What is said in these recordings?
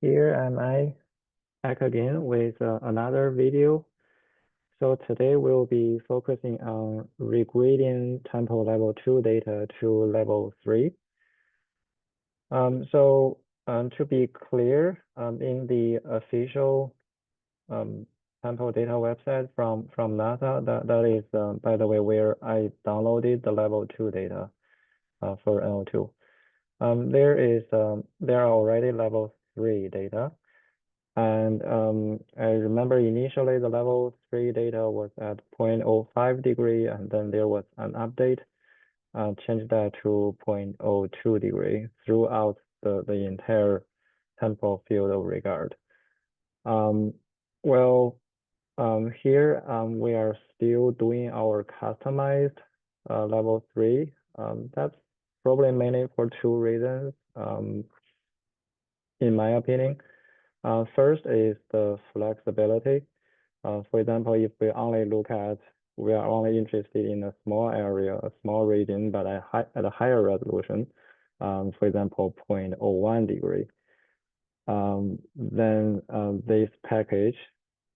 Here am I back again with another video. So today we'll be focusing on regrading tempo level 2 data to level 3. To be clear, in the official tempo data website from NASA, that is, by the way, where I downloaded the level 2 data for NO2. There are already level 3 data. And I remember initially the level 3 data was at 0.05 degree, and then there was an update, changed that to 0.02 degree throughout the entire temporal field of regard. Here we are still doing our customized level 3. That's probably mainly for two reasons, in my opinion. First is the flexibility. For example, if we are only interested in a small area, a small region, but at a higher resolution, for example, 0.01 degree, then this package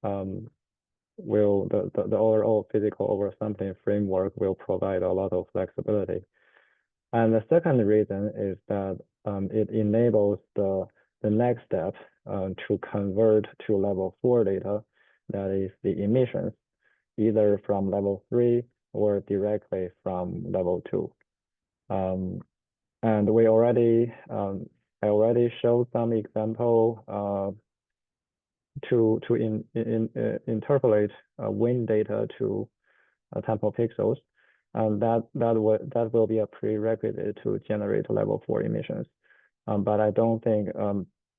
the overall physical oversampling framework will provide a lot of flexibility. And the second reason is that it enables the next step to convert to level 4 data, that is the emissions, either from level 3 or directly from level 2. And I already showed some example to interpolate wind data to temporal pixels, and that will be a prerequisite to generate level 4 emissions. But I don't think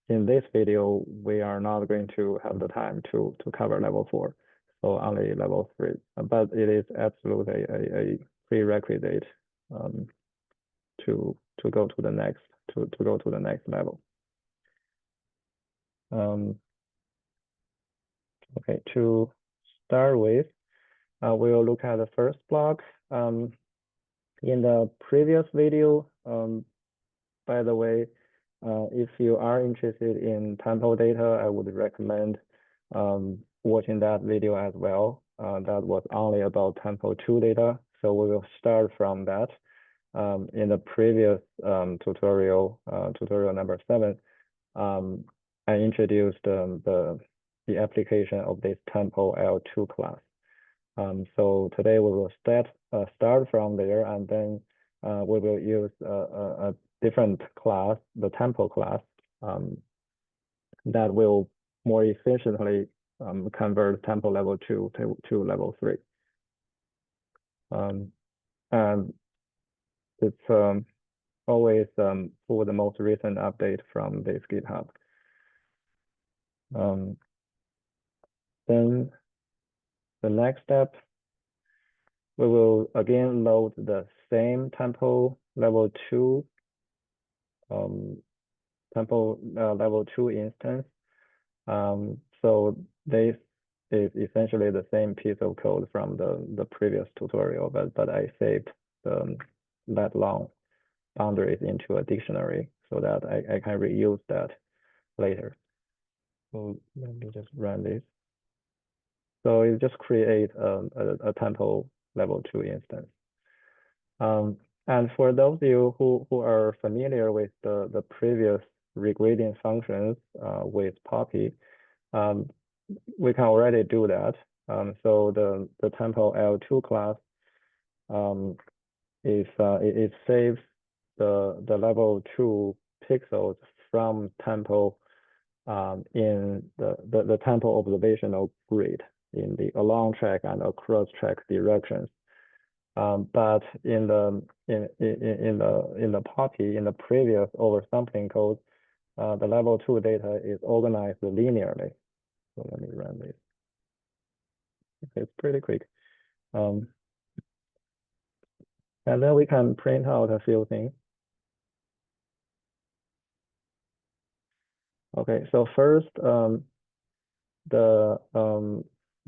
in this video we are not going to have the time to cover level 4, so only level 3. But it is absolutely a prerequisite to go to the next level. Okay, to start with, we'll look at the first block. In the previous video, by the way, if you are interested in tempo data, I would recommend watching that video as well. That was only about tempo 2 data, so we will start from that. In the previous tutorial, tutorial number 7, I introduced the application of this tempo L2 class. So today we will start from there, and then we will use a different class, the tempo class, that will more efficiently convert tempo level 2 to level 3. And it's always for the most recent update from this GitHub. Then the next step, we will again load the same tempo level 2 level 2 instance. So this is essentially the same piece of code from the previous tutorial, but I saved the lat long boundaries into a dictionary so that I can reuse that later. So let me just run this. So it just create a tempo level 2 instance. And for those of you who are familiar with the previous regrading functions with POPI, we can already do that. So the tempo L2 class it saves the level 2 pixels from tempo in the tempo observational grid in the along track and across track directions. But in the POPI, in the previous oversampling code, the level 2 data is organized linearly. So let me run this. Okay, it's pretty quick. And then we can print out a few things. Okay, so first, the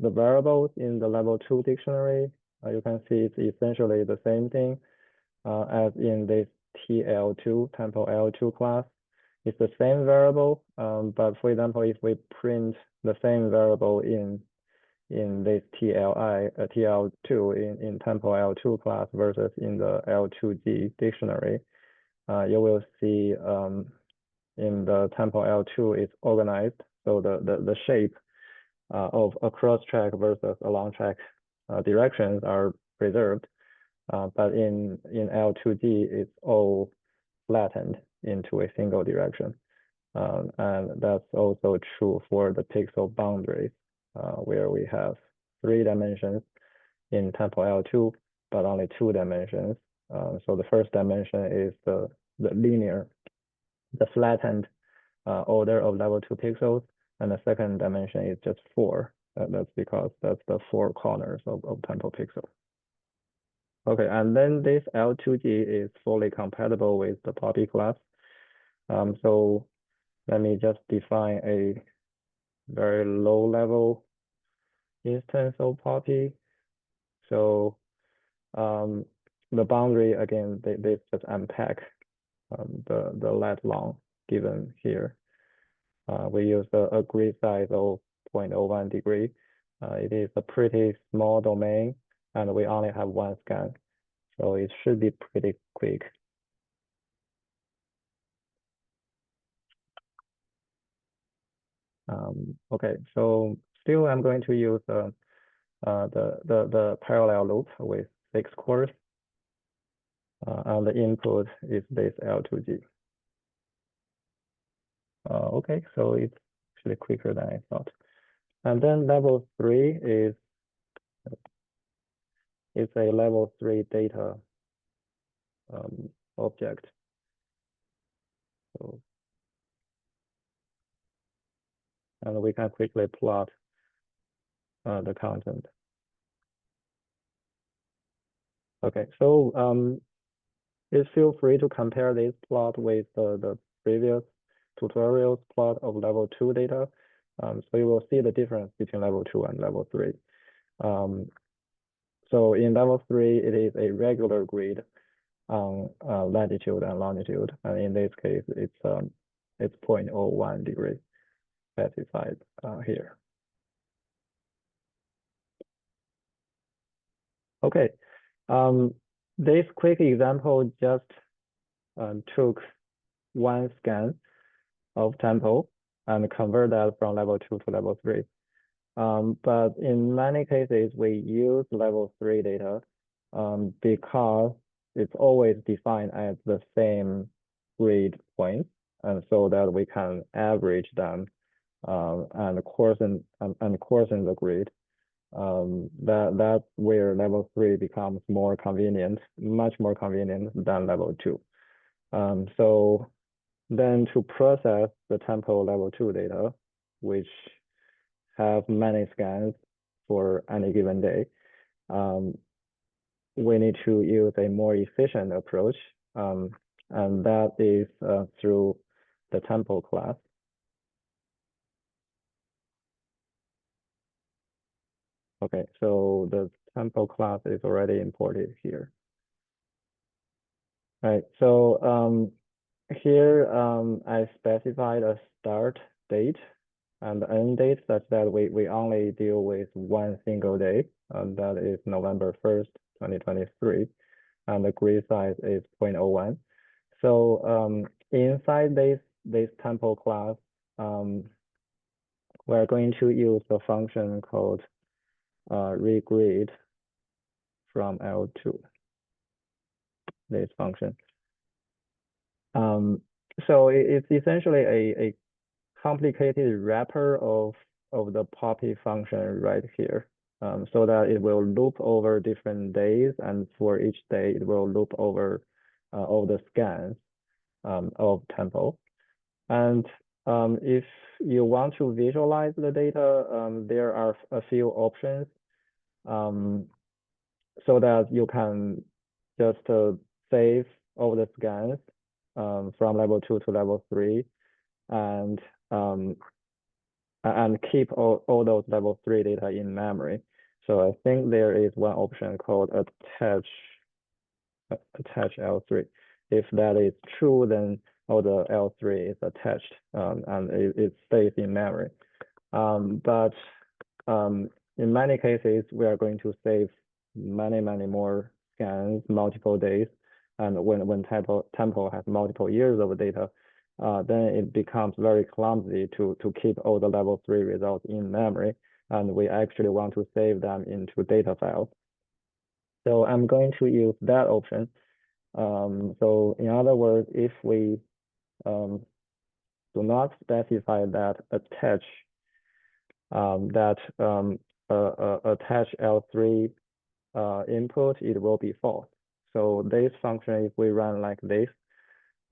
variables in the level 2 dictionary, you can see it's essentially the same thing as in this TL2, tempo L2 class. it's the same variable, but for example, if we print the same variable in this TL2 in tempo L2 class versus in the L2G dictionary, you will see in the tempo L2 it's organized, so the shape of a cross track versus a long track directions are preserved, but in L2G it's all flattened into a single direction, and that's also true for the pixel boundaries, where we have 3 dimensions in tempo L2, but only 2 dimensions. So the first dimension is the linear, the flattened order of level 2 pixels, and the second dimension is just 4. That's because that's the 4 corners of tempo pixel. Okay, and then this L2G is fully compatible with the Poppy class. So let me just define a very low level instance of Poppy. So the boundary, again, they just unpack the lat long given here. We use a grid size of 0.01 degree. It is a pretty small domain, and we only have 1 scan, so it should be pretty quick. Okay, so still I'm going to use the parallel loop with 6 cores, and the input is this L2G. Okay, so it's actually quicker than I thought. And then level 3 is a level 3 data object. So, and we can quickly plot the content. Okay, so just feel free to compare this plot with the previous tutorials plot of level 2 data. So you will see the difference between level 2 and level 3. So in level 3, it is a regular grid on latitude and longitude, and in this case, it's 0.01 degree specified here. Okay, this quick example just took 1 scan of tempo and convert that from level 2 to level 3. But in many cases, we use level 3 data because it's always defined as the same grid points, and so that we can average them and coarsen the grid. That's where level 3 becomes more convenient, much more convenient than level 2. So then to process the tempo level 2 data, which have many scans for any given day, we need to use a more efficient approach, and that is through the tempo class. Okay, so the tempo class is already imported here. All right, so here I specified a start date and end date such that we only deal with 1 single day, and that is November 1st, 2023, and the grid size is 0.01. So inside this tempo class, we're going to use the function called regrid from L2, this function. So it's essentially a complicated wrapper of the Poppy function right here, so that it will loop over different days, and for each day it will loop over all the scans of tempo. And if you want to visualize the data, there are a few options, so that you can just save all the scans from level 2 to level 3, and keep all those level 3 data in memory. So I think there is one option called attach L3. If that is true, then all the L3 is attached, and it stays in memory. But in many cases, we are going to save many more scans, multiple days. And when Tempo has multiple years of data, then it becomes very clumsy to keep all the level 3 results in memory. And we actually want to save them into data files. So I'm going to use that option. So in other words, if we do not specify that attach attach L3 input, it will be false. So this function, if we run like this,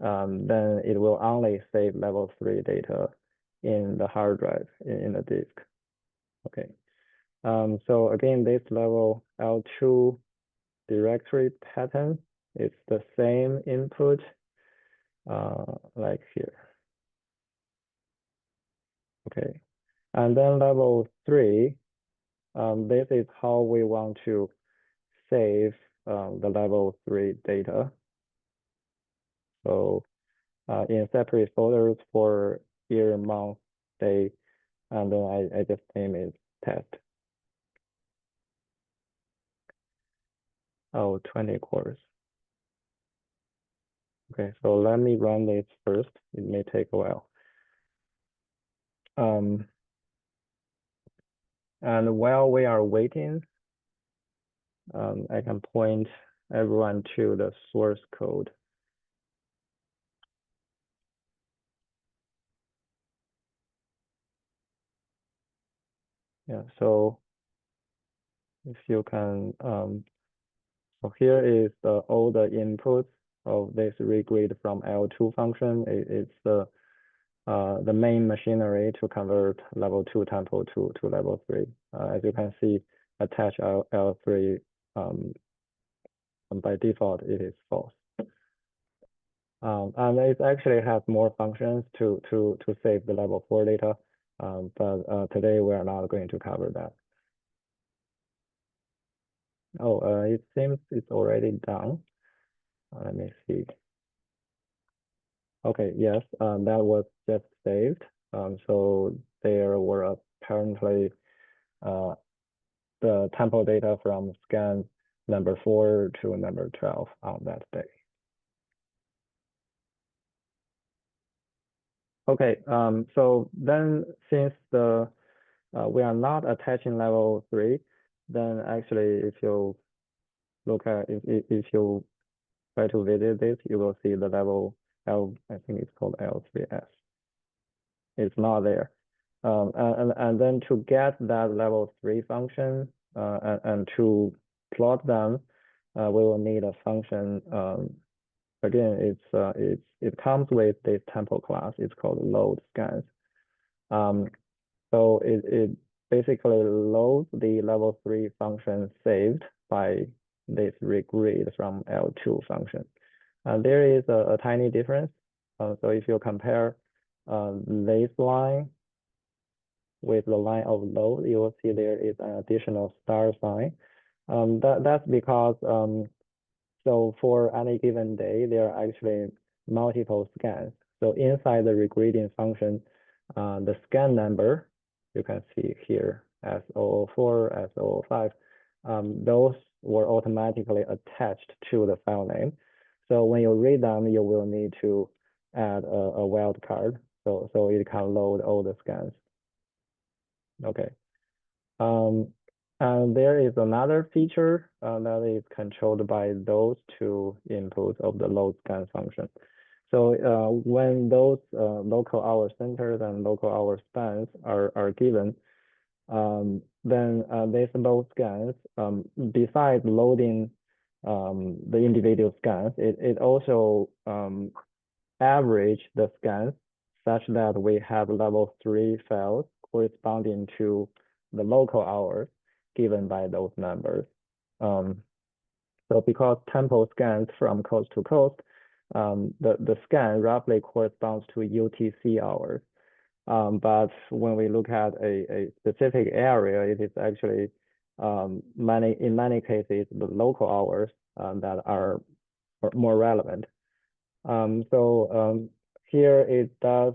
then it will only save level 3 data in the hard drive, in the disk. Okay. So again, this level L2 directory pattern is the same input like here. Okay. And then level 3, this is how we want to save the level 3 data. So in separate folders for year, month, day, and then I just name it test. Oh, 20 cores. Okay, so let me run this first. It may take a while. And while we are waiting, I can point everyone to the source code. Yeah, so if you can, so here is all the inputs of this read from L2 function. It's the main machinery to convert level 2 Tempo to level 3. As you can see, attach L3 by default it is false. And it actually has more functions to save the level 4 data, but today we are not going to cover that. Oh, it seems it's already done. Let me see. Okay, yes, that was just saved. So there were apparently the Tempo data from scan number 4 to number 12 on that day. Okay, so then since we are not attaching level 3, then actually if you look at, if you try to visit this, you will see the level L, I think it's called L3S. It's not there. And then to get that level 3 function and to plot them, we will need a function. Again, it comes with this Tempo class. It's called load scans. So it basically loads the level 3 function saved by this read from L2 function. There is a tiny difference. So if you compare this line with the line of load, you will see there is an additional star sign. That's because so for any given day, there are actually multiple scans. So inside the regrading function, the scan number, you can see here, S004, S005, those were automatically attached to the file name. So when you read them, you will need to add a wildcard, so it can load all the scans. Okay. And there is another feature that is controlled by those two inputs of the load scan function. So when those local hour centers and local hour spans are given, then these load scans, besides loading the individual scans, it also average the scans such that we have level 3 files corresponding to the local hours given by those numbers. So because Tempo scans from coast to coast, the scan roughly corresponds to UTC hours. But when we look at a specific area, it is actually in many cases the local hours that are more relevant. So here it does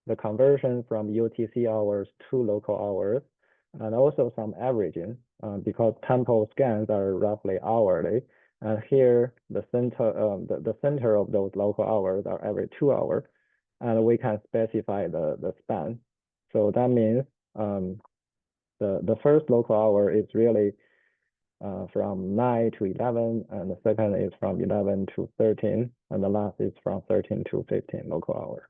the conversion from UTC hours to local hours, and also some averaging, because tempo scans are roughly hourly. And here the center of those local hours are every 2 hours, and we can specify the span. So that means the first local hour is really from 9 to 11, and the second is from 11 to 13, and the last is from 13 to 15 local hour.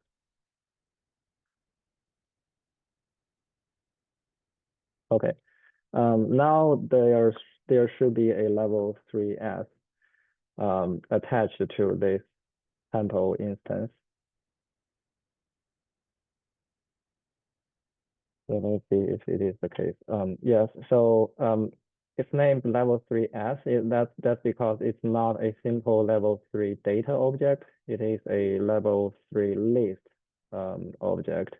Okay, now there should be a level 3S attached to this tempo instance. So let's see if it is the case. Yes, so it's named level 3S. That's because it's not a simple level 3 data object. It is a level 3 list object.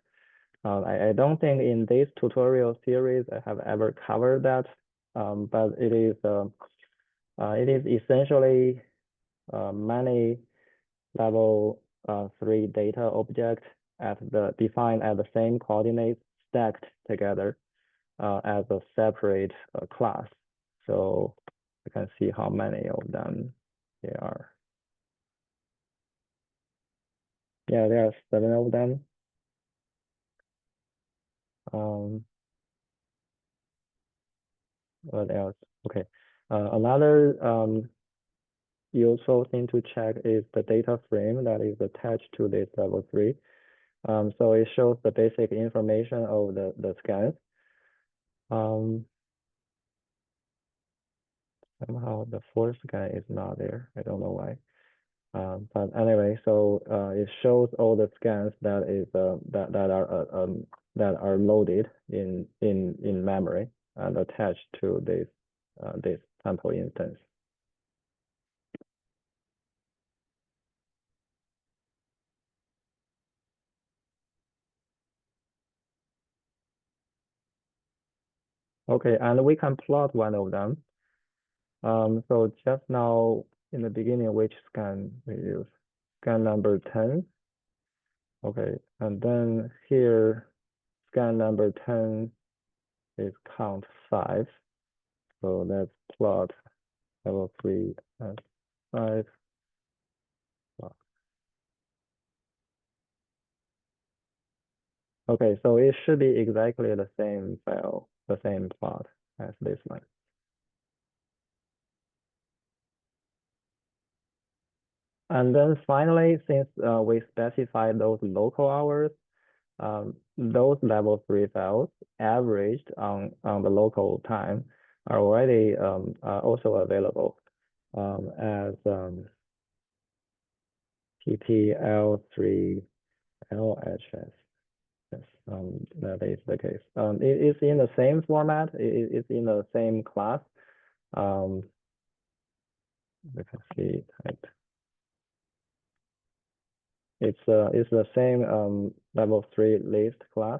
I don't think in this tutorial series I have ever covered that, but it is essentially many level 3 data object defined at the same coordinates stacked together as a separate class. So you can see how many of them there are. Yeah, there are 7 of them. What else? Okay. Another useful thing to check is the data frame that is attached to this level 3. So it shows the basic information of the scans. Somehow the fourth scan is not there. I don't know why. But anyway, so it shows all the scans that are loaded in memory and attached to this sample instance. Okay, and we can plot one of them. So just now in the beginning, which scan we use? Scan number 10. Okay, and then here, scan number 10 is count 5. So let's plot level 3 and 5. Okay, so it should be exactly the same file, the same plot as this one. And then finally, since we specified those local hours, those level 3 files averaged on the local time are already also available as PPL3 LHS. Yes, that is the case. It is in the same format. It's in the same class. You can see it. It's the same level 3 list class.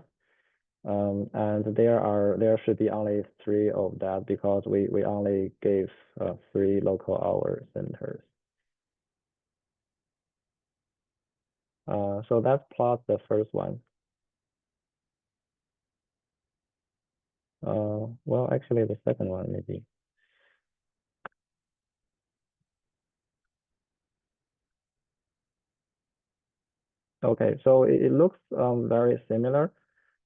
And there should be only 3 of that because we only gave 3 local hour centers. So let's plot the first one. Well, actually the second one maybe. Okay, so it looks very similar,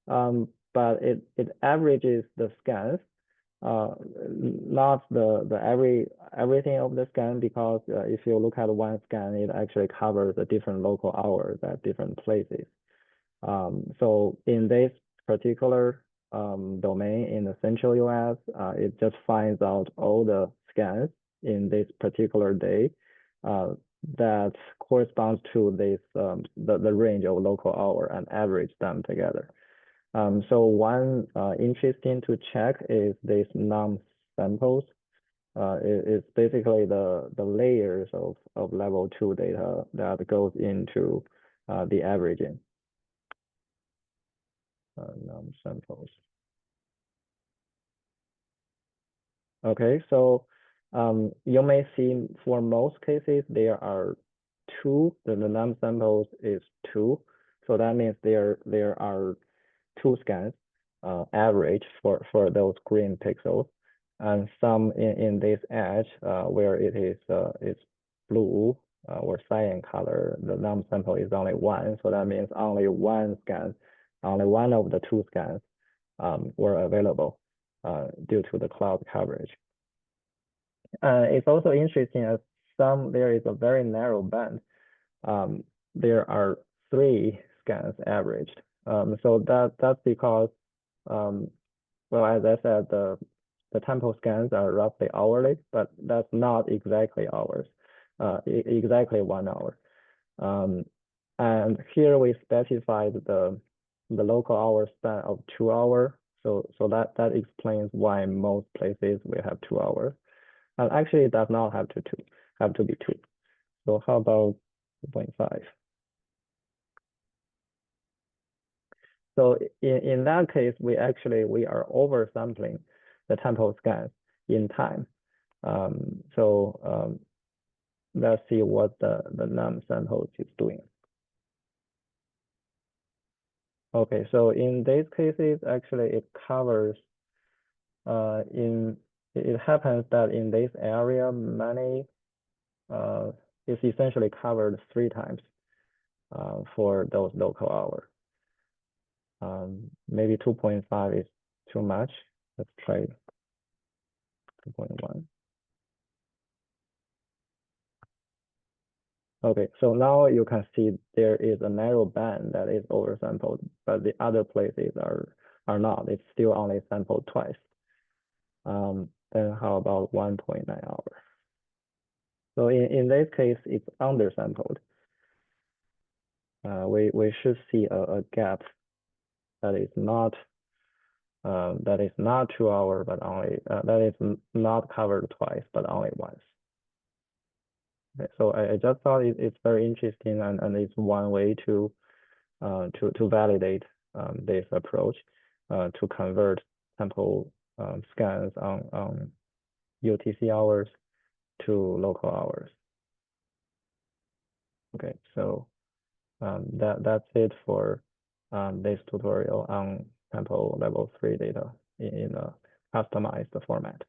but it averages the scans, not everything of the scan, because if you look at one scan, it actually covers the different local hours at different places. So in this particular domain in the central US, it just finds out all the scans in this particular day that corresponds to this the range of local hour and average them together. So one interesting to check is this num samples. It's basically the layers of level 2 data that goes into the averaging. Num samples. Okay, so you may see for most cases there are 2, the num samples is 2. So that means there are 2 scans average for those green pixels, and some in this edge where it is it's blue or cyan color, the num sample is only 1. So that means only one of the 2 scans were available due to the cloud coverage. It's also interesting as there is a very narrow band. There are 3 scans averaged. So that's because, well, as I said, the tempo scans are roughly hourly, but that's not exactly hours, exactly 1 hour. And here we specified the local hour span of 2 hours. So that explains why most places we have 2 hours. And actually, it does not have to be 2. So how about 2.5? So in that case, we are oversampling the tempo scans in time. Let's see what the num samples is doing. Okay, so in these cases, actually it covers it happens that in this area, many is essentially covered 3 times for those local hours. Maybe 2.5 is too much. Let's try 2.1. Okay, so now you can see there is a narrow band that is oversampled, but the other places are not. It's still only sampled twice. Then how about 1.9 hours? So in this case, it's undersampled. We should see a gap that is not 2 hours, but only that is not covered twice, but only once. Okay, so I just thought it's very interesting, and it's one way to validate this approach to convert sample scans on UTC hours to local hours. Okay, so that's it for this tutorial on sample level 3 data in a customized format.